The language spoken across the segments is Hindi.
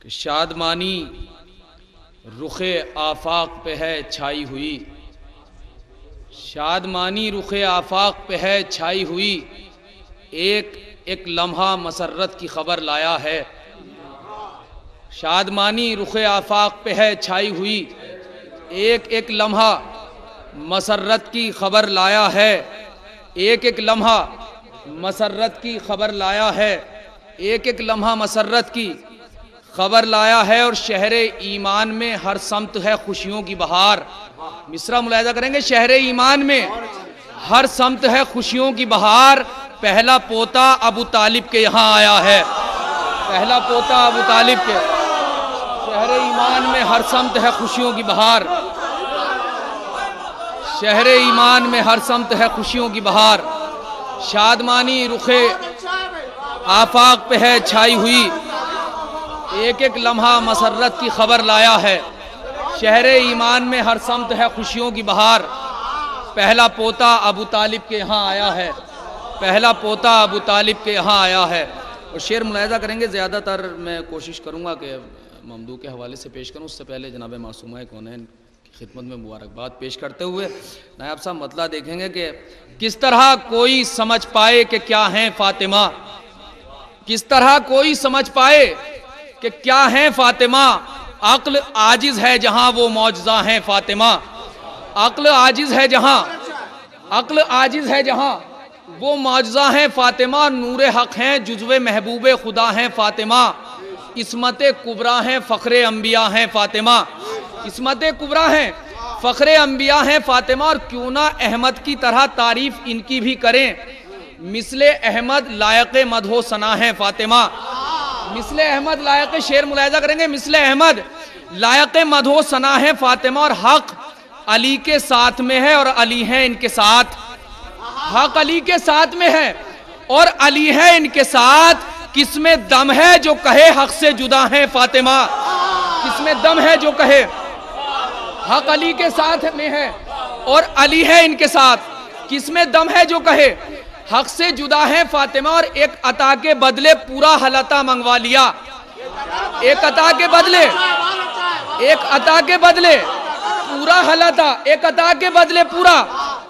कि शादमानी रुखे आफाक पे है छाई हुई, शादमानी रुखे आफाक पे है छाई हुई, एक एक लम्हा मसर्रत की खबर लाया है। शादमानी रुखे आफाक पे है छाई हुई, एक एक लम्हा मसर्रत की खबर लाया है, एक एक लम्हा मसर्रत की खबर लाया है, एक एक लम्हा मसर्रत की खबर लाया है। और शहर ईमान में हर समत है खुशियों की बहार। मिसरा मुलाहिजा करेंगे, शहर ईमान में हर समत है खुशियों की बहार। पहला पोता अबू तालिब के यहाँ आया है, पहला पोता अबू तालिब के। शहर ईमान में हर समत है खुशियों की बहार, शहर ईमान में हर समत है खुशियों की बहार। शादमानी रुखे आफाक पे है छाई हुई, एक एक लम्हा मसर्रत की खबर लाया है। शहर ईमान में हर समत है खुशियों की बहार। पहला पोता अबू तालिब के यहाँ आया है, पहला पोता अबू तालिब के यहाँ आया है। और शेर मुलाहिजा करेंगे, ज़्यादातर मैं कोशिश करूँगा कि ममदू के हवाले से पेश करूँ। उससे पहले जनाब मासूमा कौनैन की खिदमत में मुबारकबाद पेश करते हुए नायब साहब मतला देखेंगे कि किस तरह कोई समझ पाए कि क्या है फातिमा, किस तरह कोई समझ पाए कि क्या है फातिमा। अक्ल आजिज है जहां वो मौजज़ा है फातिमा, अक्ल आजिज है जहां, अक्ल आजिज है जहां वो मौजज़ा है फातिमा। नूरे हक हैं जुज़्वे महबूबे खुदा हैं फातिमा, इस्मत कुबरा हैं फ़ख्रे अंबिया हैं फातिमा, इस्मत कुबरा हैं फ़ख्रे अंबिया हैं फातिमा। और क्यों ना अहमद की तरह तारीफ इनकी भी करें, मिसले अहमद लायक मदहो सना है फातिमा, मिसले अहमद लायक। शेर मुलाहिजा करेंगे, मिसले अहमद लायक मदहो सना है फातिमा। और हक अली के साथ में है और अली है इनके साथ, हक अली के साथ में है और अली है इनके साथ। किसमें दम है जो कहे हक से जुदा है फातिमा, किसमें दम है जो कहे हक अली के साथ में है और अली है इनके साथ। किसमें दम है जो कहे हक से जुदा है फातिमा। और एक अता के बदले पूरा हलता मंगवा लिया, एक अता के बदले, एक अता के बदले पूरा हलता, एक अता के बदले पूरा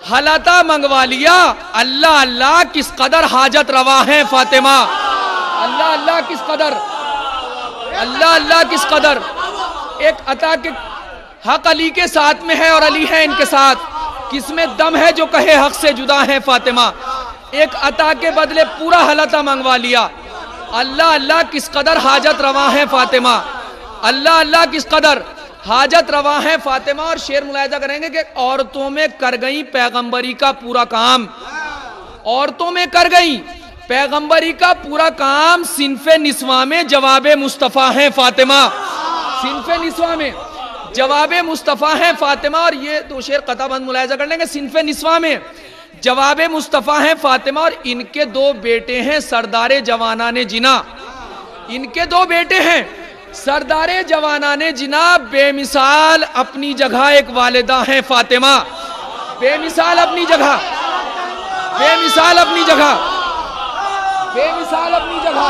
हलता मंगवा लिया। अल्लाह अल्लाह किस कदर हाजत रवा है फातिमा, अल्लाह अल्लाह किस कदर, अल्लाह अल्लाह किस कदर। एक अता के हक अली के साथ में है और अली है इनके साथ। किसमें दम है जो कहे हक से जुदा है फातिमा। एक अता के बदले पूरा हलता मंगवा लिया। अल्लाह अल्लाह किस कदर हाजत रवा है फातिमा, अल्लाह अल्लाह किस कदर हाजत रवा है फातिमा। और शेर मुलाहिजा करेंगे कि औरतों में कर गई पैगंबरी का पूरा काम, औरतों में कर गई पैगंबरी का पूरा काम। सिनफे निस्वा में जवाबे मुस्तफ़ा है फातिमा, सिनफे निस्वा में जवाबे मुस्तफ़ा है फातिमा। और ये दो शेर कताबंद मुलाहिजा कर लेंगे, सिनफे निस्वा में जवाबे मुस्तफ़ा है फातिमा। और इनके दो बेटे हैं सरदारे जवानाने जिना, इनके दो बेटे हैं सरदारे जवानाने जिना। बेमिसाल अपनी जगह एक वालिदा है फातिमा, बेमिसाल अपनी जगह, बेमिसाल अपनी जगह, बेमिसाल अपनी जगह,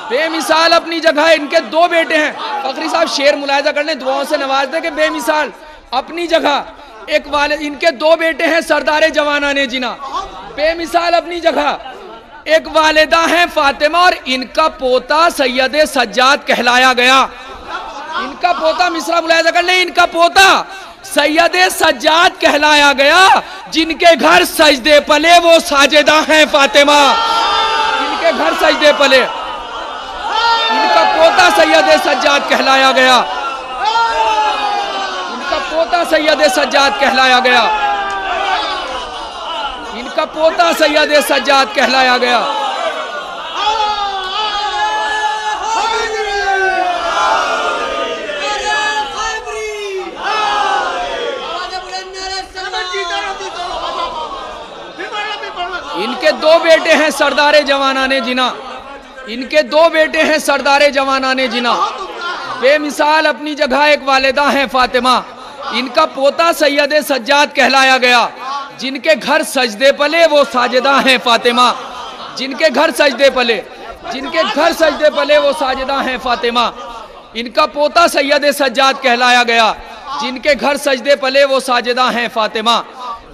बेमिसाल अपनी जगह। इनके दो बेटे हैं, फकरी साहब शेर मुलाहिजा करने दुआओं से नवाज दे के बेमिसाल अपनी जगह एक वालिद। इनके दो बेटे हैं सरदारे जवानाने जिना, बेमिसाल अपनी जगह एक वालिदा है फातिमा। और इनका पोता सैयदे सज्जाद कहलाया गया, इनका पोता मिसरा मुलाहिजा कर ले, इनका पोता सैयदे सज्जाद कहलाया गया। जिनके घर सजदे पले वो साजिदा हैं फातिमा, इनके घर सजदे पले, इनका पोता सैयदे सज्जाद कहलाया गया, इनका पोता सैयदे सज्जाद कहलाया गया, इनका पोता सैयदे सज्जाद कहलाया गया। इनके दो बेटे हैं सरदारे जवानाने जिना, इनके दो बेटे हैं सरदारे जवानाने जिना। बेमिसाल अपनी जगह एक वालिदा है फातिमा। इनका पोता सैयदे सज्जाद कहलाया गया। जिनके घर सजदे पले वो साजिदा हैं फातिमा, जिनके घर सजदे पले जिनके घर सजदे पले वो साजिदा हैं फातिमा। इनका पोता सैयद सज्जाद कहलाया गया। जिनके घर सजदे पले वो साजिदा हैं फातिमा।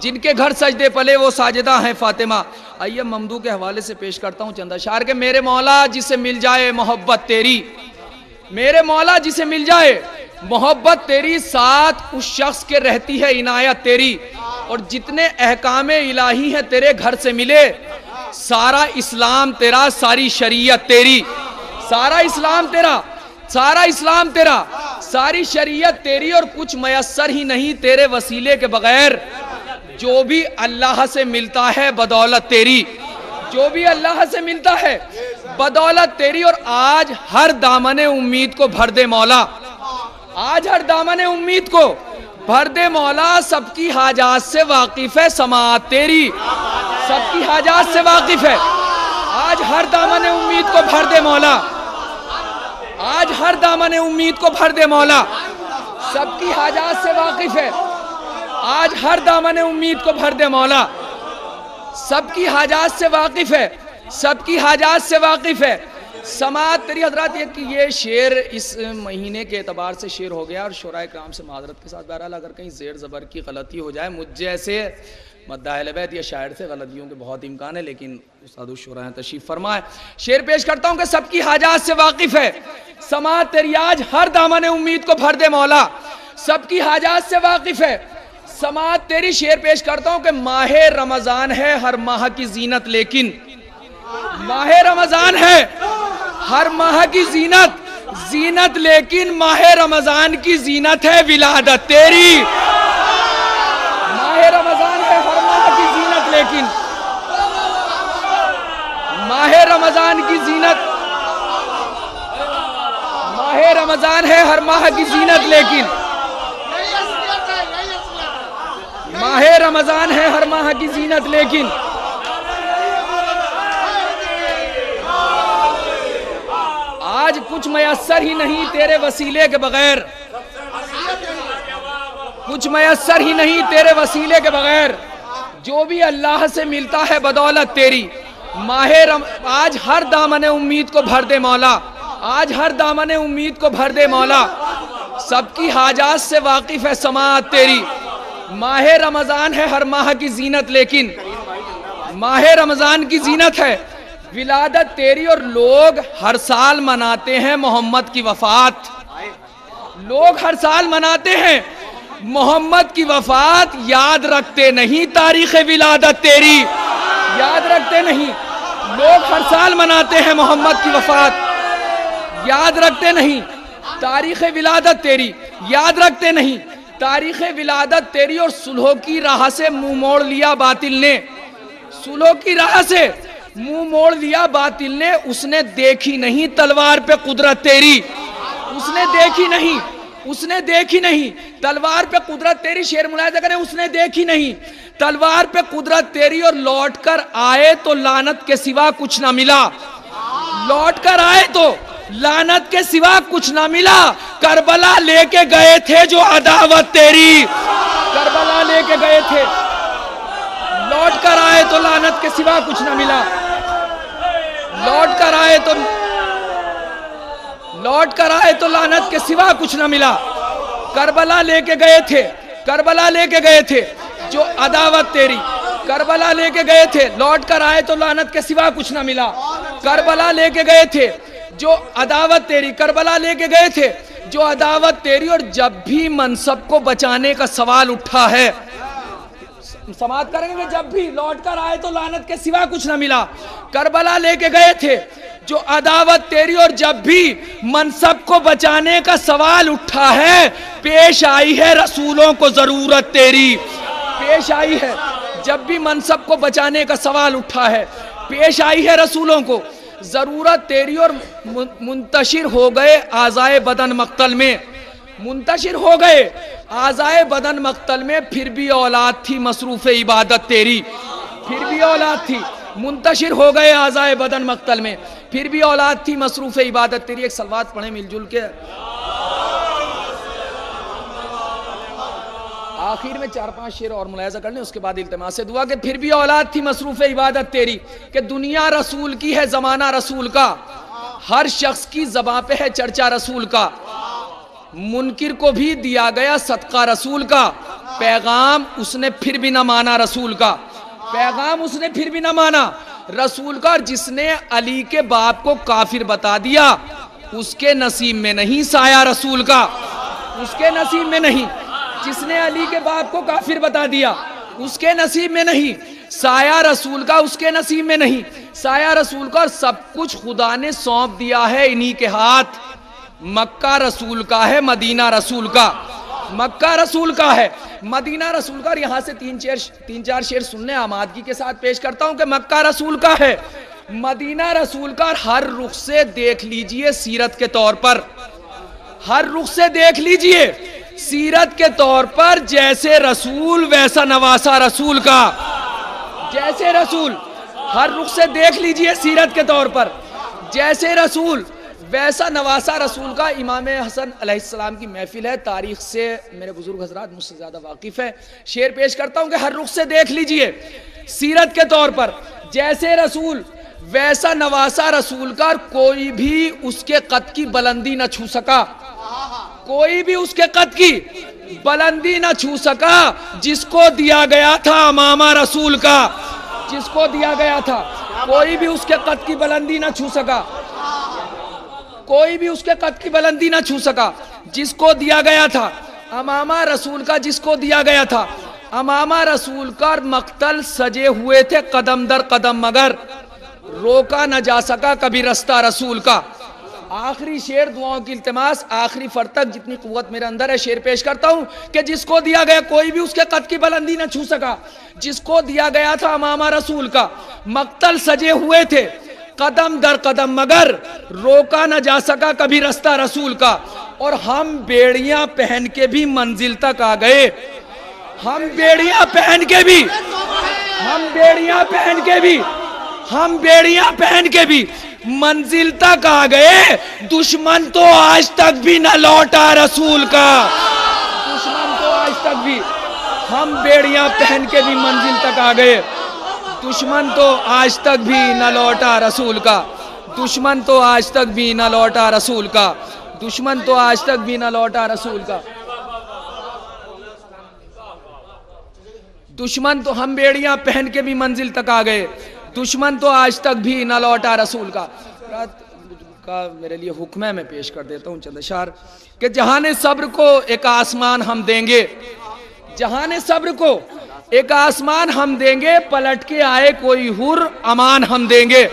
जिनके घर सजदे पले वो साजिदा हैं फातिमा। आइए ममदू के हवाले से पेश करता हूँ चंद अशार के। मेरे मौला जिसे मिल जाए मोहब्बत तेरी, मेरे मौला जिसे मिल जाए मोहब्बत तेरी, साथ उस शख्स के रहती है इनायत तेरी। और जितने अहकामे इलाही हैं तेरे घर से मिले, सारा इस्लाम तेरा, सारी शरीयत तेरी। सारा इस्लाम तेरा, सारा इस्लाम तेरा, सारी शरीयत तेरी। और कुछ मयस्सर ही नहीं तेरे वसीले के बगैर। जो भी अल्लाह से मिलता है बदौलत तेरी, जो भी अल्लाह से मिलता है बदौलत तेरी। और आज हर दामने उम्मीद को भर दे मौला, आज हर दामने उम्मीद को भर दे मौला। सबकी हाजात से वाकिफ है समाअत तेरी, सबकी हाजात से वाकिफ है। आज हर दामने उम्मीद को भर दे मौला, आज हर दामने उम्मीद को भर दे मौला। सबकी हाजात से वाकिफ है, आज हर दामने उम्मीद को भर दे मौला। सबकी हाजात से वाकिफ है, सबकी हाजात से वाकिफ है समाअत तेरी। हजरात ये शेर इस महीने के एतबार से शेर हो गया और शुराए कराम से माजरत के साथ। बहरहाल अगर कहीं ज़ेर ज़बर की गलती हो जाए, मुझ जैसे मद्दाहिल बैत या शायर से गलतियों के बहुत इम्कान है, लेकिन उस्ताद शुरा तशरीफ फरमाए। शेर पेश करता हूँ कि सबकी हाजात से वाकिफ है समाअत तेरी, आज हर दामन उम्मीद को भर दे मौला। सबकी हाजात से वाकिफ है समाअत तेरी। शेर पेश करता हूँ कि माहे रमज़ान है हर माह की जीनत, लेकिन माहे रमज़ान है हर माह की जीनत, जीनत लेकिन माहे रमज़ान की जीनत है विलादत तेरी। माहे रमज़ान है हर माह की जीनत, लेकिन माहे रमज़ान की जीनत, माहे रमज़ान है हर माह की जीनत, लेकिन माहे रमज़ान है हर माह की जीनत, लेकिन आज कुछ मयस्सर ही नहीं तेरे वसीले के बगैर, कुछ मयस्सर ही नहीं तेरे वसीले के बगैर। जो भी अल्लाह से मिलता है बदौलत तेरी। आज हर दामने उम्मीद को भर दे मौला, आज हर दामने उम्मीद को भर दे मौला। सबकी हाजात से वाकिफ है समाअत तेरी। माहे रमज़ान है हर माह की जीनत, लेकिन माहे रमज़ान की जीनत है विलादत तेरी। और लोग हर साल मनाते हैं मोहम्मद की वफात, लोग हर साल मनाते हैं मोहम्मद की वफात, याद रखते नहीं तारीख़ विलादत तेरी, याद रखते नहीं। लोग हर साल मनाते हैं मोहम्मद की वफात, याद रखते नहीं तारीख़ विलादत तेरी, याद रखते नहीं तारीख़ विलादत तेरी। और सुलह की राह से मुंह मोड़ लिया बातिल ने, सुलह की राह से मुंह मोड़ लिया बातिल ने। उसने देखी नहीं तलवार पे कुदरत तेरी, उसने देखी नहीं, उसने देखी नहीं तलवार पे कुदरत तेरी। शेर मुलाहिजा करें, उसने देखी नहीं तलवार पे कुदरत तेरी। और लौट कर आए तो लानत के सिवा कुछ ना मिला, लौट कर आए तो लानत के सिवा कुछ ना मिला। करबला लेके गए थे जो अदावत तेरी, करबला लेके गए थे, लौट कर आए तो लानत के सिवा कुछ ना मिला। लौट कर आए तो, लौट कर आए तो लानत के सिवा कुछ ना मिला। करबला लेके गए थे, करबला लेके गए थे जो अदावत तेरी, करबला लेके गए थे। लौट कर आए तो लानत के सिवा कुछ ना मिला। करबला लेके गए थे जो अदावत तेरी, करबला लेके गए थे जो अदावत तेरी। और जब भी मनसब को बचाने का सवाल उठा है, समाप्त करेंगे, जब भी लौट कर आए तो लानत के सिवा कुछ ना मिला। करबला लेके गए थे जो अदावत तेरी। और जब भी मनसब को बचाने का सवाल उठा है, पेश आई है रसूलों को जरूरत तेरी, पेश आई है। जब भी मनसब को बचाने का सवाल उठा है, पेश आई है रसूलों को जरूरत तेरी। और मुंतशिर हो गए आज़ाए बदन मक्तल में, मुंतशिर हो गए आज़ाए बदन मक्तल में। फिर भी औलाद थी मसरूफ़ इबादत तेरी, फिर भी औलाद थी। मुंतशिर हो गए आज़ाए बदन मक्तल में, फिर भी औलाद थी मसरूफ़ इबादत तेरी। एक सलवात पढ़े मिलजुल के। आखिर में 4-5 शेर और मुलाहिजा कर लें, उसके बाद इल्तिमास से दुआ कि फिर भी औलाद थी मसरूफ इबादत तेरी, कि दुनिया रसूल की है जमाना रसूल का, हर शख्स की ज़बां पे है चर्चा रसूल का, मुनकिर को भी दिया गया सदका रसूल का, पैगाम उसने फिर भी ना माना रसूल का, पैगाम उसने फिर भी ना माना रसूल का। और जिसने अली के बाप को काफिर बता दिया उसके नसीब में नहीं साया रसूल का, उसके नसीब में नहीं। जिसने अली के बाप को काफिर बता दिया उसके नसीब में नहीं साया रसूल का, उसके नसीब में नहीं साया रसूल का। और सब कुछ खुदा ने सौंप दिया है इन्हीं के हाथ। मक्का रसूल का है, मदीना रसूल का, मक्का रसूल का है, मदीना रसूल का। और यहां से 3-4 शेर सुनने आमादगी के साथ पेश करता हूं कि मक्का रसूल का है, मदीना रसूल का। हर रुख से देख लीजिए सीरत के तौर पर, हर रुख से देख लीजिए सीरत के तौर पर, जैसे रसूल वैसा नवासा रसूल का, जैसे रसूल। हर रुख से देख लीजिए सीरत के तौर पर, जैसे रसूल वैसा नवासा रसूल का। इमाम हसन अलैहिस्सलाम की महफिल है, तारीख से मेरे बुजुर्ग हजरात मुझसे ज्यादा वाकिफ है। शेर पेश करता हूं कि हर रुख से देख लीजिए सीरत के तौर पर, जैसे रसूल वैसा नवासा रसूल का। कोई भी उसके कद की बुलंदी न छू सका, कोई भी उसके कद की बुलंदी न छू सका, जिसको दिया गया था अमामा रसूल का, जिसको दिया गया था। कोई भी उसके कद की बुलंदी न छू सका, कोई भी उसके कद की बुलंदी न छू सका, जिसको दिया गया था अमामा रसूल का, जिसको दिया गया था अमामा रसूल का। मक्तल सजे हुए थे कदम दर कदम, मगर रोका न जा सका कभी रास्ता रसूल का। आखिरी शेर दुआओं की इल्तिमास, आखिरी फर तक जितनी कुव्वत मेरे अंदर है शेर पेश करता हूं कि जिसको दिया गया, कोई भी उसके कद की बुलंदी न छू सका, जिसको दिया गया था अमामा रसूल का। मक्तल सजे हुए थे कदम दर कदम, मगर रोका न जा सका कभी रास्ता रसूल का। और हम बेड़ियां पहन के भी मंजिल तक आ गए, हम बेड़ियां पहन के भी, हम बेड़ियां पहन के भी, हम बेड़ियां पहन के भी मंजिल तक आ गए। दुश्मन तो आज तक भी न लौटा रसूल का, दुश्मन तो आज तक भी, हम बेड़ियां पहन के भी मंजिल तक आ गए। दुश्मन तो आज तक भी न लौटा रसूल का, दुश्मन तो आज तक भी न लौटा रसूल का, दुश्मन तो आज तक भी न लौटा रसूल का। दुश्मन तो, हम बेड़ियां पहन के भी मंजिल तक आ गए, दुश्मन तो आज तक भी न लौटा रसूल का। का मेरे लिए हुक्म है, मैं पेश कर देता हूँ चंद अशार कि जहाने सब्र को एक आसमान हम देंगे, जहाने सब्र को एक आसमान हम देंगे, पलट के आए कोई हुर अमान हम देंगे,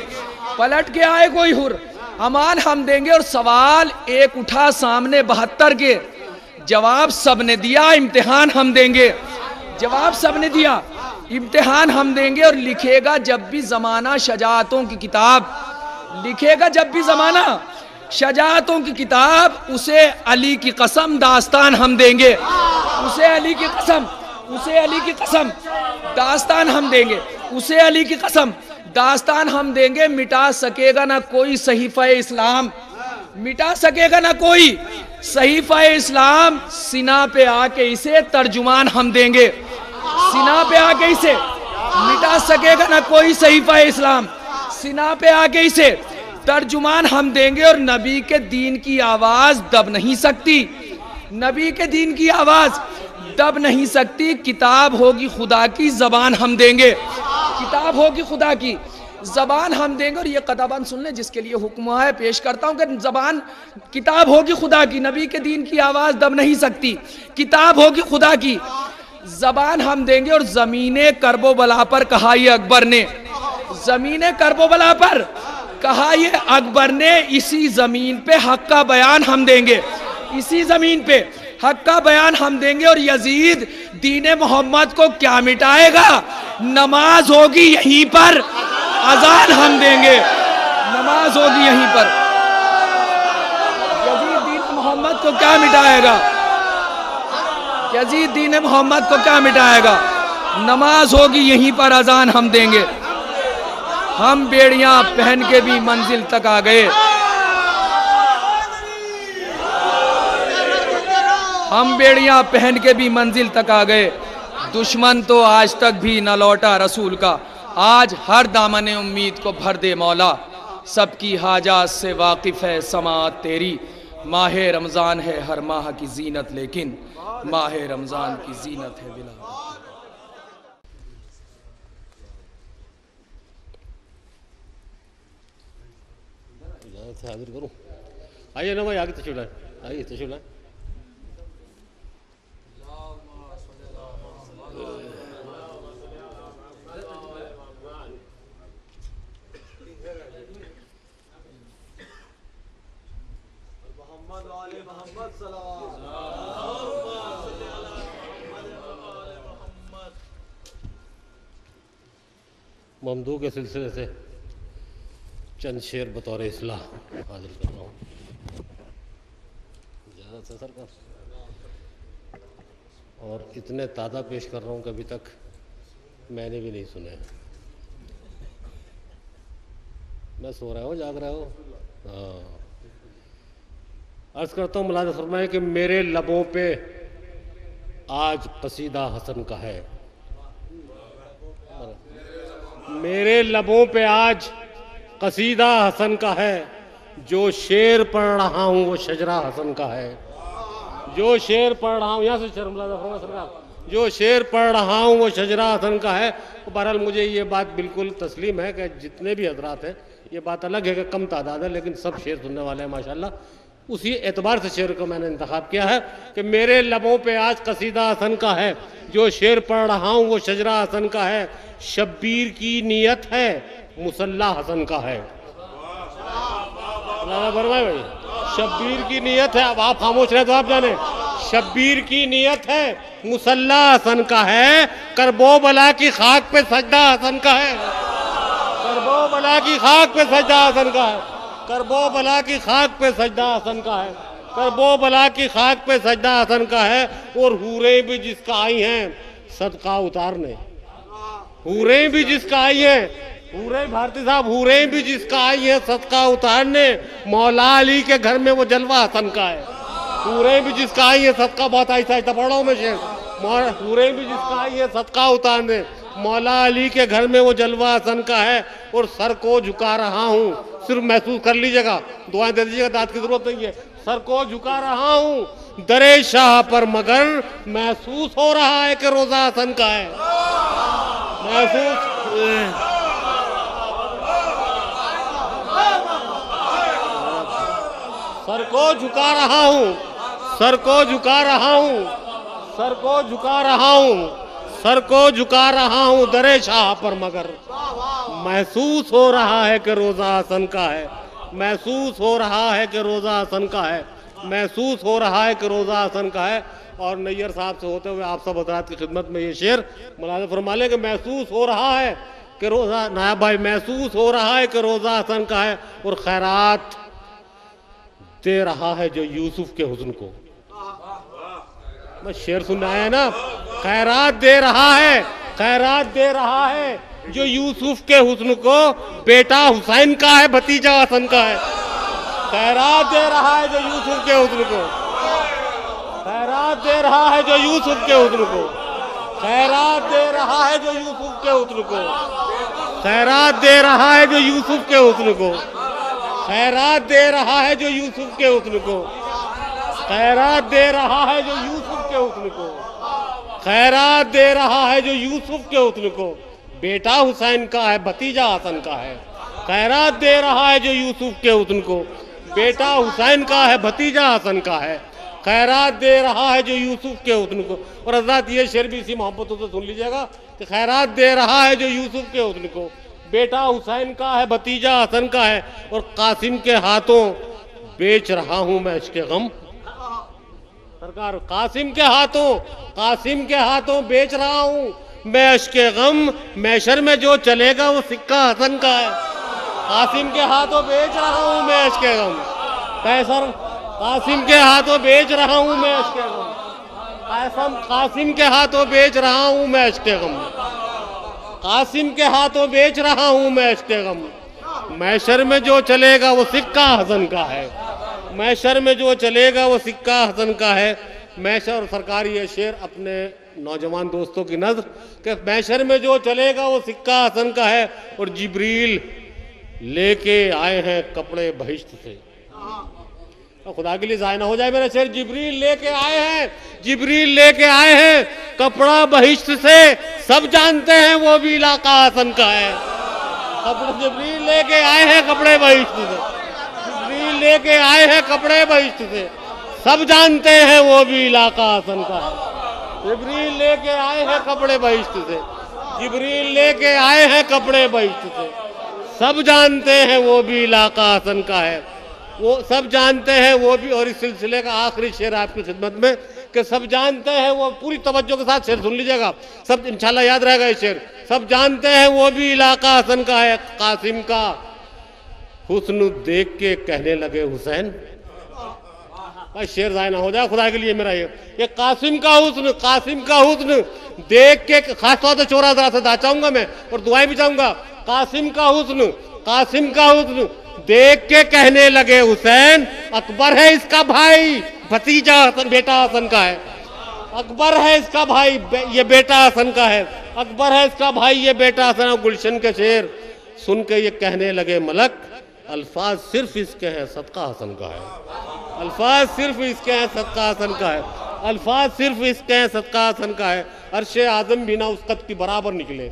पलट के आए कोई हुर अमान हम देंगे। और सवाल एक उठा सामने 72 के, जवाब सबने दिया इम्तिहान हम देंगे, जवाब सबने दिया इम्तिहान हम देंगे। और लिखेगा जब भी जमाना शजाअतों की किताब, लिखेगा जब भी जमाना शजाअतों की किताब, उसे अली की कसम दास्तान हम देंगे, उसे अली की कसम, उसे अली की कसम दास्तान हम देंगे, उसे अली की कसम दास्तान हम देंगे। मिटा सकेगा ना कोई सहीफा इस्लाम, मिटा सकेगा ना कोई सहीफा इस्लाम, सीना पे आके इसे तर्जुमान हम देंगे, सीना पे आके इसे मिटा सकेगा ना कोई सहीफा इस्लाम, सीना पे आके इसे तर्जुमान हम देंगे। और नबी के दीन की आवाज दब नहीं सकती, नबी के दीन की आवाज दब नहीं सकती। किताब होगी खुदा की जबान हम देंगे, किताब होगी खुदा की जबान हम देंगे। और ये कताबन सुन ले जिसके लिए हुक्म है, पेश करता हूं कि जबान, किताब होगी खुदा की, नबी के दीन की आवाज दब नहीं सकती, किताब होगी खुदा की जबान हम देंगे। और जमीने करबो बला पर कहा ये अकबर ने, जमीने करबो बला पर कहा ये अकबर ने, इसी जमीन पे हक का बयान हम देंगे, इसी जमीन पे हक का बयान हम देंगे। और यजीद दीन मोहम्मद को क्या मिटाएगा, नमाज होगी यहीं पर अजान हम देंगे, नमाज होगी यहीं पर। यजीद दीन मोहम्मद को क्या मिटाएगा, यजीद दीन मोहम्मद को क्या मिटाएगा, नमाज होगी यहीं पर अजान हम देंगे। हम बेड़ियां पहन के भी मंजिल तक आ गए, हम बेड़ियां पहन के भी मंजिल तक आ गए, दुश्मन तो आज तक भी न लौटा रसूल का। आज हर दामने उम्मीद को भर दे मौला, सबकी हाजात से वाकिफ है समात तेरी। माह रमज़ान है हर माह की जीनत, लेकिन माह रमज़ान की जीनत है बिला। हाजिर करूँ, आइए ना भाई, आगे तशरीफ लाए, आइए तशरीफ लाए। ममदू के सिलसिले से चंद शेर बतौर इस्लाह हाजिर कर रहा हूँ। ज़्यादा से सरकार, और इतने ताज़ा पेश कर रहा हूँ कि अभी तक मैंने भी नहीं सुने। मैं सो रहा हूँ, जाग रहा हूँ? हाँ। अर्ज़ करता हूँ, मुलाज़ा फरमाए कि मेरे लबों पे आज कसीदा हसन का है, मेरे लबों पे आज कसीदा हसन का है। जो शेर पढ़ रहा हूँ वो शजरा हसन का है। जो शेर पढ़ रहा हूँ, यहाँ से सरकार, जो शेर पढ़ रहा हूँ वो शजरा हसन का है। बहरहाल मुझे ये बात बिल्कुल तस्लीम है कि जितने भी हजरात हैं, ये बात अलग है कि कम तादाद है, लेकिन सब शेर सुनने वाले हैं माशाल्लाह। उसी एतबार से शेर को मैंने इंतखाब किया है कि मेरे लबों पे आज कसीदा हसन का है। जो शेर पढ़ रहा हूँ वो शजरा हसन का है। शब्बीर की नीयत है, मुसल्ला हसन का है। भाई, शब्बीर की नीयत है, अब आप खामोश रहे तो आप जाने। शब्बीर की नीयत है, मुसल्ला हसन का है। करबो बला की खाक पे सजदा हसन का है। करबो बला की खाक पे सजदा हसन का है। करबो बला की खाक पे सजदा हसन का है। करबो बला की खाक पे सजदा हसन का है। और हूरें भी जिसका आई हैं सदका उतारने, हूरें भी जिसका आई है, हूरें भारती साहब, हूरें भी जिसका आई है सदका उतारने। मौला अली के घर में वो जलवा हसन का है। हूरें भी जिसका आई है सदका, बहुत आहिस्ता आहिस्ता पढ़ रहा हूँ मैं शेर। हूरें भी जिसका आई है सदका उतारने, मौला अली के घर में वो जलवा हसन का है। और सर को झुका रहा हूँ, सिर्फ महसूस कर लीजिएगा, दुआएं दे दीजिएगा, दाद की जरूरत नहीं है। सर को झुका रहा हूँ दरे शाह पर, मगर महसूस हो रहा है कि रोजा हसन का है। महसूस सर को झुका रहा हूँ, सर को झुका रहा हूँ, सर को झुका रहा हूँ, सर को झुका रहा हूँ दरे शाह पर, मगर महसूस हो रहा है कि रोजा हसन का है। महसूस हो रहा है कि रोजा हसन का है। महसूस हो रहा है कि रोजा हसन का है। और नैयर साहब से होते हुए आप सब हज़रात की खिदमत में ये शेर मुलाज़ा फरमा लें कि महसूस हो रहा है कि रोजा, नायब भाई, महसूस हो रहा है कि रोजा हसन का है। और खैरात दे रहा है जो यूसुफ के हुस्न को। मैं शेर सुनने आया ना, खैरात दे रहा है, खैरात दे रहा है जो यूसुफ के हुस्न को। बेटा हुसैन का है, भतीजा हसन का है। खैरात दे रहा है जो यूसुफ के हुस्न को। खैरात दे रहा है जो यूसुफ के हुस्न को। खैरात दे रहा है जो यूसुफ के हुस्न को। खैरात दे रहा है जो यूसुफ के हुस्न को। खैरात दे रहा है जो यूसुफ के हुस्न को। खैरात दे रहा है जो यूसुफ के हुस्न को। खैरात दे रहा है जो यूसुफ के हुस्न को। बेटा हुसैन का है, भतीजा हसन का है। खैरात दे रहा है जो यूसुफ के हुस्न को। बेटा हुसैन का है, भतीजा हसन का है। खैरात दे रहा है जो यूसुफ के हुस्न को। और हज़रात ये शेर भी इसी मोहब्बतों से सुन लीजिएगा कि खैरात दे रहा है जो यूसुफ के हुस्न को। बेटा हुसैन का है, भतीजा हसन का है। और कासिम के हाथों बेच रहा हूं मैं इश्क़े गम। सरकार, कासिम के हाथों, कासिम के हाथों बेच रहा हूं मैं इश्क़े गम। मैशर में जो चलेगा वो सिक्का हसन का है। कासिम के हाथों बेच रहा हूं मैं इश्क़े गम। कैसर, कासिम के हाथों बेच रहा हूं मैं इश्क़े गम। कासिम के हाथों बेच रहा हूं मैं इश्क़े गम। कासिम के हाथों बेच रहा हूं मैं इश्क़े गम। मैशर में जो चलेगा वो सिक्का हसन का है। मैशर में जो चलेगा वो सिक्का हसन का है। मैशर और सरकार ये शेर अपने नौजवान दोस्तों की नज़र कि मैशर में जो चलेगा वो सिक्का हसन का है और जिब्रील लेके आए हैं कपड़े बहिश्त से। और खुदा के लिए ज़ाया ना हो जाए मेरा शेर, जिब्रील लेके आए हैं, जिब्रील लेके आए हैं कपड़ा बहिश्त से, सब जानते हैं वो भी इलाका हसन का है। कपड़े जिब्रील लेके आए हैं कपड़े बहिश्त से, जिब्रील लेके आए हैं कपड़े बहिश्त से, सब जानते हैं वो भी इलाका हसन का है। जिब्रील लेके आए हैं कपड़े बहिश्त से, जिब्रील लेके आए हैं कपड़े बहिश्त से, सब जानते हैं वो भी इलाका हसन का है, वो सब जानते हैं वो भी। और इस सिलसिले का आखिरी शेर आपकी खिदमत में कि सब जानते हैं वो, पूरी तवज्जो के साथ शेर सुन लीजिएगा, सब इंशाल्लाह याद रहेगा ये शेर। सब जानते हैं वो भी इलाका हसन का है, कासिम का हुस्न देख के कहने लगे हुसैन। भाई शेर ज़ाया ना हो जाए खुदा के लिए मेरा, ये कासिम का हुस्न, कासिम का हुस्न देख के, खासतौर से चोरा दरा से चाहूंगा मैं और दुआएं भी चाहूंगा, कासिम का हुस्न, कासिम का हुस्न देख के कहने लगे हुसैन, अकबर है इसका भाई, भतीजा हसन, बेटा हसन का है, अकबर है इसका भाई, ये बेटा हसन का है, अकबर है इसका भाई, ये बेटा हसन। गुलशन के शेर सुन के ये कहने लगे मलक, अल्फाज सिर्फ इसके हैं सदका हसन का है, अल्फाज सिर्फ इसके हैं सदका हसन का है, अल्फाज सिर्फ इसके हैं सदका हसन का है। अर्शे आजम भी ना उस कद की बराबर निकले,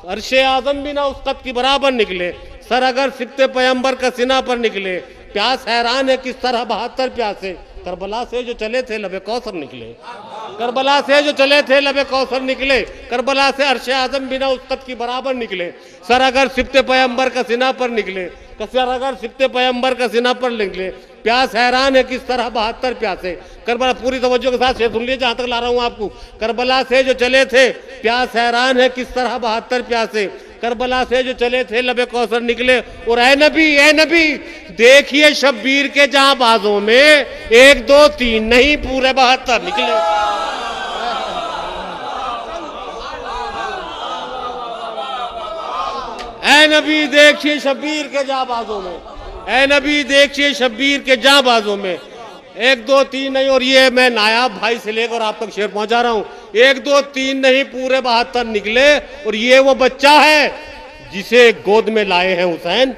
अर्शे आजम भी ना उस कद की बराबर निकले, सर अगर सिक्ते पैगंबर का सीना पर निकले, प्यास हैरान है किस तरह 72 प्यासे, करबला से जो चले थे लबे कौसर निकले, करबला से जो चले थे लबे कौसर निकले, करबला से अर्शे आजम बिना उस कद की बराबर निकले, सर अगर सिक्ते पैगंबर का सीना पर निकले, सर अगर सिक्ते पैगंबर का सीना पर निकले, प्यास हैरान है किस तरह 72 प्यासे। करबला पूरी तवज्जो के साथ शेर सुन लीजिए जहां तक ला रहा हूं आपको। करबला से जो चले थे प्यास हैरान है किस तरह 72 प्यासे, करबला से जो चले थे लबे कौसर निकले। और ए नबी देखिए शब्बीर के जहां बाजों में 1 2 3 नहीं पूरे 72 निकले। ए नबी देखिए शब्बीर के जाबाजों में, ए नबी देखिए शब्बीर के जाबाजों में 1 2 3 नहीं। और ये मैं नायाब भाई से लेकर आप तक शेर पहुंचा रहा हूं, 1 2 3 नहीं पूरे 72 निकले। और ये वो बच्चा है जिसे गोद में लाए हैं हुसैन।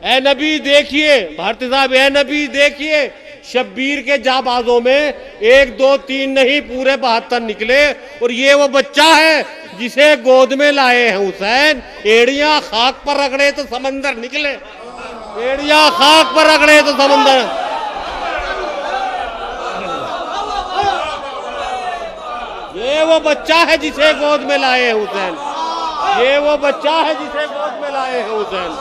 ए नबी देखिए भारती साहब, ए नबी देखिए शब्बीर के जाबाजों में 1 2 3 नहीं पूरे 72 निकले। और ये वो बच्चा है जिसे गोद में लाए हैं हुसैन। एड़ियां खाक पर रगड़े तो समंदर निकले, एड़ियां खाक पर रगड़े तो समंदर। ये वो बच्चा है जिसे गोद में लाए हैं हुसैन, ये वो बच्चा है जिसे गोद में लाए हैं हुसैन,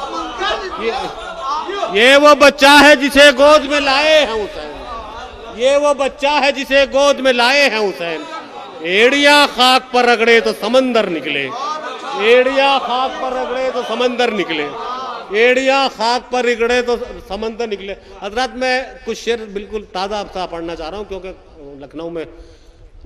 ये वो बच्चा है जिसे गोद में लाए हैं हुसैन, ये वो बच्चा है जिसे गोद में लाए हैं हुसैन। एड़ियां खाक पर रगड़े तो समंदर निकले, एड़ियां खाक पर रगड़े तो समंदर निकले, एड़ियां खाक पर रगड़े तो समंदर निकले। हजरत मैं कुछ शेर बिल्कुल ताज़ा आपसे पढ़ना चाह रहा हूँ, क्योंकि लखनऊ में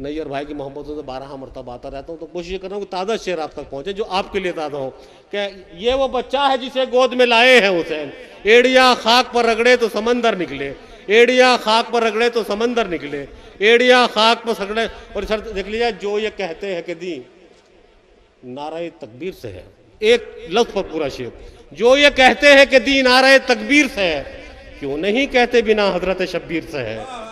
नैयर भाई की मोहब्बतों से 12 मरतबा आता रहता हूँ, तो कोशिश कर रहा हूँ कि ताज़ा शेर आप तक पहुँचे जो आपके लिए ताज़ा हो। कि ये वो बच्चा है जिसे गोद में लाए हैं हुसैन। एड़ियां खाक पर रगड़े तो समंदर निकले, एड़ियां खाक पर रगड़े तो समंदर निकले, एड़ियां खाक पर रगड़े। और सर देख लीजिए, जो ये कहते हैं कि दी नारे तकबीर से है, एक लफ्ज पर पूरा शेर, जो ये कहते हैं कि दी नारे तकबीर से है, क्यों नहीं कहते बिना हजरत शब्बीर से है।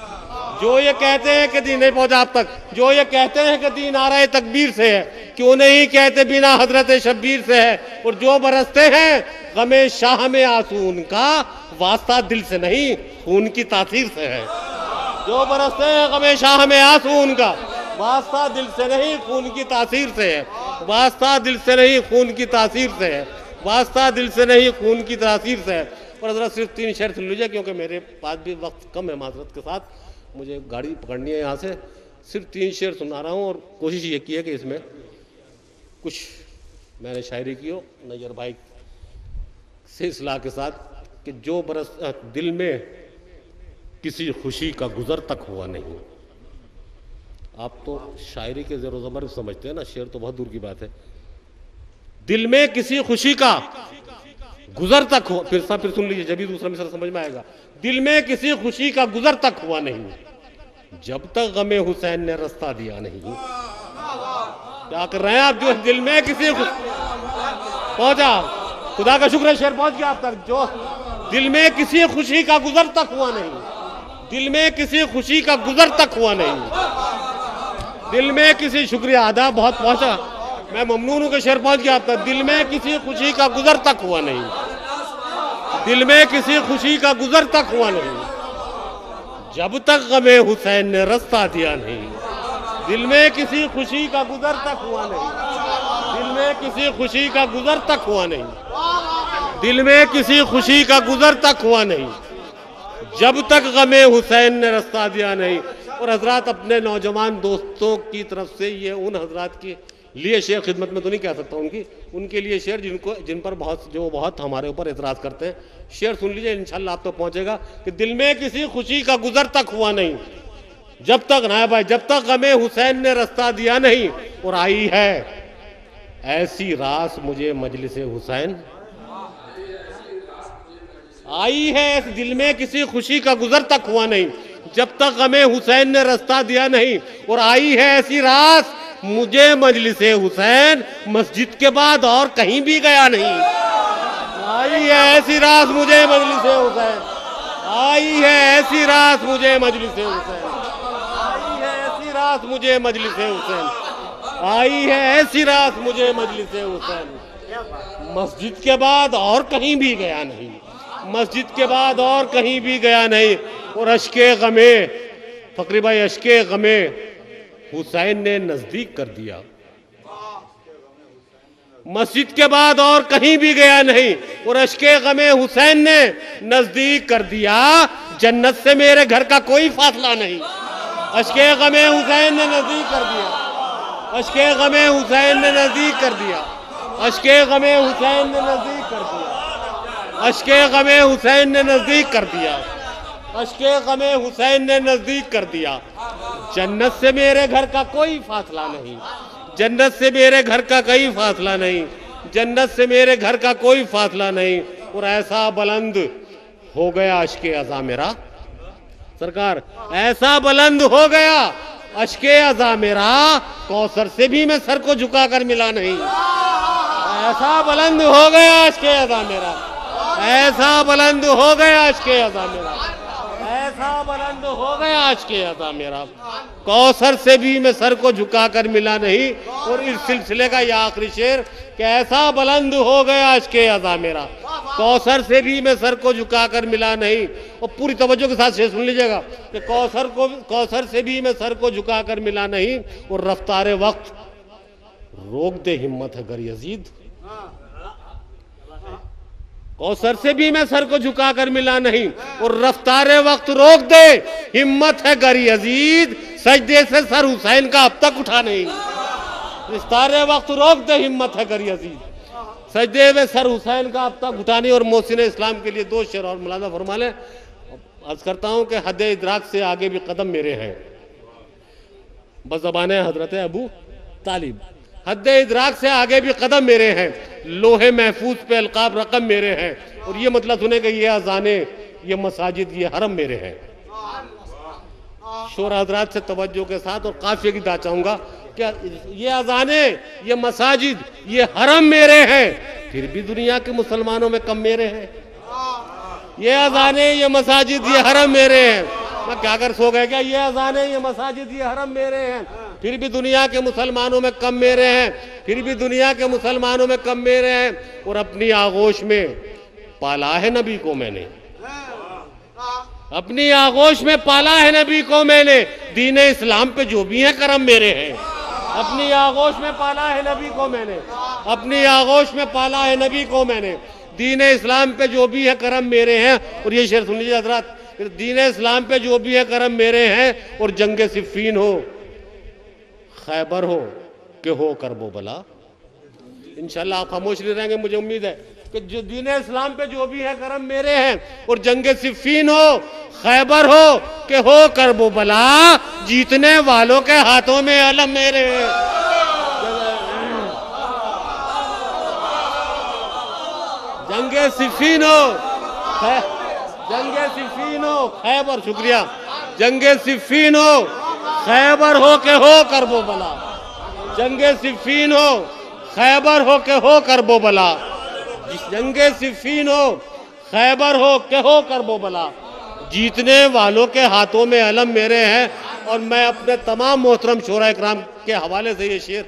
जो ये कहते हैं कि दी नहीं पहुंचा आप तक, जो ये कहते हैं कि दी नारे तकबीर से है, क्यों नहीं कहते बिना हजरत शब्बीर से है। और जो बरसते हैं गमे शाह में आंसू, उनका वास्ता दिल से नहीं खून की तासीर से है। जो बरसते हैं गमे शाह में आंसू, उनका वास्ता दिल से नहीं खून की तासीर से है, वास्ता दिल से नहीं खून की तासीर से है, वास्ता दिल से नहीं खून की तासीर से है। और हजरत सिर्फ 3 शेर सुन लीजिए, क्योंकि मेरे पास भी वक्त कम है माजरत के साथ, मुझे गाड़ी पकड़नी है यहाँ से। सिर्फ 3 शेर सुना रहा हूँ और कोशिश ये की है कि इसमें कुछ मैंने शायरी की हो नैयर भाई से इस्लाह के साथ, कि जो बरस दिल में किसी खुशी का गुजर तक हुआ नहीं। आप तो शायरी के ज़ेरो ज़बर समझते हैं ना, शेर तो बहुत दूर की बात है। दिल में किसी खुशी का गुजर तक हो, फिर सुन लीजिए जब भी दूसरा मिसरा समझ में आएगा। दिल में किसी खुशी का गुजर तक हुआ नहीं, जब तक गमे हुसैन ने रास्ता दिया नहीं। क्या कर रहे हैं आप? जो दिल में किसी पहुंचा, खुदा का शुक्र है शेर पहुंच गया आप तक। जो दिल में किसी खुशी का गुजर तक हुआ नहीं, दिल में किसी खुशी का गुजर तक हुआ नहीं, दिल में किसी शुक्रिया आदा बहुत पहुंचा, मैं ममनून हूं कि शेर पहुंच गया आप तक। दिल में किसी खुशी का गुजर तक हुआ नहीं, दिल में किसी खुशी का गुजर तक हुआ नहीं, जब तक गमे हुसैन ने रास्ता दिया नहीं। दिल में किसी खुशी का गुजर तक हुआ नहीं, दिल में किसी खुशी का गुजर तक हुआ नहीं, दिल में किसी खुशी का गुजर तक हुआ नहीं, जब तक गमे हुसैन ने रास्ता दिया नहीं। और हजरात, अपने नौजवान दोस्तों की तरफ से ये उन हजरात के लिए शेर, खिदमत में तो नहीं कह सकता उनकी, उनके लिए शेर जिन पर बहुत हमारे ऊपर एतराज़ करते हैं। शेर सुन लीजिए, इंशाल्लाह आप तो पहुंचेगा कि दिल में किसी खुशी का गुजर तक हुआ नहीं, जब तक ना भाई, जब तक गमे हुसैन ने रास्ता दिया नहीं। और आई है ऐसी रास मुझे मजलिस हुसैन, आई है दिल में किसी खुशी का गुजर तक हुआ नहीं, जब तक गमे हुसैन ने रास्ता दिया नहीं। और आई है ऐसी रास मुझे मजलिस हुसैन, मस्जिद के बाद और कहीं भी गया नहीं। आई है ऐसी रास मुझे मजलिस हुसैन, आई है ऐसी रास मुझे मजलिस हुसैन, आई है ऐसी रास मुझे मजलिस हुसैन, आई है ऐसी रास मुझे मजलिस हुसैन। मस्जिद के बाद और कहीं भी गया नहीं, मस्जिद के बाद और कहीं भी गया नहीं। और अश्के गमे, फकरी भाई, अश्के गमे हुसैन ने नजदीक कर दिया, मस्जिद के बाद और कहीं भी गया नहीं। और अश्के गमे हुसैन ने नजदीक कर दिया, जन्नत से मेरे घर का कोई फासला नहीं। अश्के गमे हुसैन ने नजदीक कर दिया, अश्के गमे हुसैन ने नजदीक कर दिया, अश्के गमे हुसैन ने नजदीक कर दिया, अश्के गमे हुसैन ने नजदीक कर दिया, अश्के गमे हुसैन ने नजदीक कर दिया। जन्नत से मेरे घर का कोई फासला नहीं, जन्नत से मेरे घर का कोई फासला नहीं, जन्नत से मेरे घर का कोई फासला नहीं। और ऐसा बुलंद हो गया अश्के अज़ा मेरा, सरकार ऐसा बुलंद हो गया अश्के अज़ा मेरा, कौसर से भी मैं सर को झुकाकर मिला नहीं। ऐसा बुलंद हो गया अश्के अज़ा मेरा, ऐसा बुलंद हो गया अश्के अज़ा मेरा, ऐसा बुलंद हो गया अश्के अज़ा मेरा, कौसर से भी मैं सर को झुकाकर मिला नहीं। और इस सिलसिले का यह आखिरी शेर कि ऐसा बुलंद हो गया अश्के अज़ा मेरा, कौसर से भी मैं सर को झुकाकर मिला नहीं। और पूरी तवज्जो के साथ शेर सुन लीजिएगा कि कौसर से भी मैं सर को झुकाकर मिला नहीं। और रफ्तारे वक्त रोक दे हिम्मत है गर यजीद, कौसर से भी मैं सर को झुकाकर मिला नहीं। और रफ्तारे वक्त रोक दे हिम्मत है गर यजीद, सजदे से सर हुसैन का अब तक उठा नहीं। रफ्तारे वक्त रोक दे हिम्मत है गर यजीद, सजदे में सर हुसैन का अब तक उठा नहीं। और मोहसिन इस्लाम के लिए दो शेर और मुलाजा फरमा लें। अर्ज करता हूं कि हद इदराक से आगे भी कदम मेरे हैं, बज़बाने हजरत अबू तालिब, हद इदराक से आगे भी कदम मेरे हैं, लोहे महफूज पे अलकाब रकम मेरे हैं। और ये मतलब सुने कि ये अजाने, ये मसाजिद, ये हरम मेरे हैं। शोर हजरात से तवज्जो के साथ और काफिये की दाद चाहूंगा, क्या ये अजाने, ये मसाजिद, ये हरम मेरे हैं, फिर भी दुनिया के मुसलमानों में कम मेरे हैं। ये अजाने, ये मसाजिद, ये हरम मेरे हैं, मैं क्या कर सो गए क्या? ये अजाने, ये मसाजिद, ये हरम मेरे हैं, फिर भी दुनिया के मुसलमानों में कम मेरे हैं, फिर भी दुनिया के मुसलमानों में कम मेरे हैं। और अपनी आगोश में पाला है नबी को मैंने, अपनी आगोश में पाला है नबी को मैंने, दीन इस्लाम पे जो भी है करम मेरे हैं। अपनी आगोश में पाला है नबी को मैंने, अपनी आगोश में पाला है नबी को मैंने, दीन इस्लाम पे जो भी है करम मेरे हैं। और ये शेर सुन लीजिए हजरात, दीन इस्लाम पे जो भी है करम मेरे हैं। और जंग सिफ़ीन हो, खैबर हो कि हो करबो बला, इंशाल्लाह आप खामोश नहीं रहेंगे, मुझे उम्मीद है कि जो दीन इस्लाम पे जो भी है करम मेरे हैं। और जंग सिफ़ीन हो, खैबर हो कि हो करबो बला, जीतने वालों के हाथों में अलम मेरे हैं। जंग सिफ़ीन हो, जंग सिफ़ीन हो, खैबर, शुक्रिया, जंगे सिफ़ीन हो, खैबर हो के हो करबला, जंगे सिफ़ीन हो, खैबर हो के हो करबला, जंगे सिफ़ीन हो, खैबर हो के हो करबला, जीतने वालों के हाथों में अलम मेरे हैं। और मैं अपने तमाम मोहतरम शोरा इकराम के हवाले से ये शेर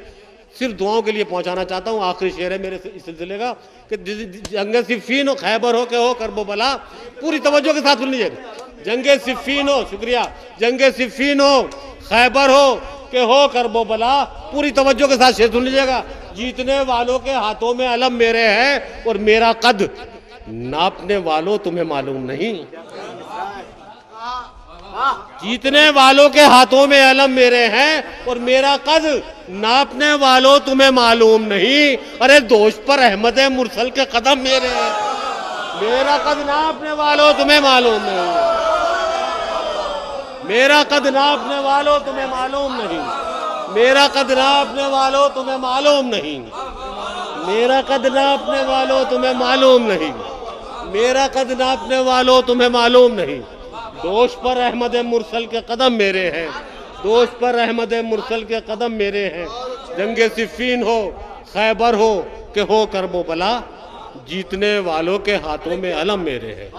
सिर्फ दुआओं के लिए पहुंचाना चाहता हूँ। आखिरी शेर है मेरे इस सिलसिले का कि जंगे सिफ़ीन हो, खैबर हो के हो करबला, पूरी तवज्जो के साथ सुन लीजिएगा। जंगे सिफ़ीन हो, शुक्रिया, जंगे सिफ़ीन हो, खैबर हो के हो करबला, पूरी तवज्जो के साथ शेर सुन लीजिएगा। जीतने वालों के हाथों में अलम मेरे हैं और मेरा कद नापने वालों तुम्हें मालूम नहीं। जीतने वालों के हाथों में अलम मेरे हैं और मेरा कद नापने वालों तुम्हें मालूम नहीं। अरे दोस्त पर अहमद मुरसल के कदम मेरे हैं, मेरा कद नापने वालों तुम्हें मालूम नहीं, मेरा कद नापने वालों तुम्हें मालूम नहीं, मेरा कद नापने वालों तुम्हें मालूम नहीं, मेरा कद नापने वालों तुम्हें मालूम नहीं, मेरा कद नापने वालों तुम्हें मालूम नहीं। दोष पर अहमद मुरसल के कदम मेरे हैं, दोष पर अहमद मुरसल के कदम मेरे हैं। जंगे सिफ़ीन हो, खैबर हो के हो करबला, जीतने वालों के हाथों में अलम मेरे हैं।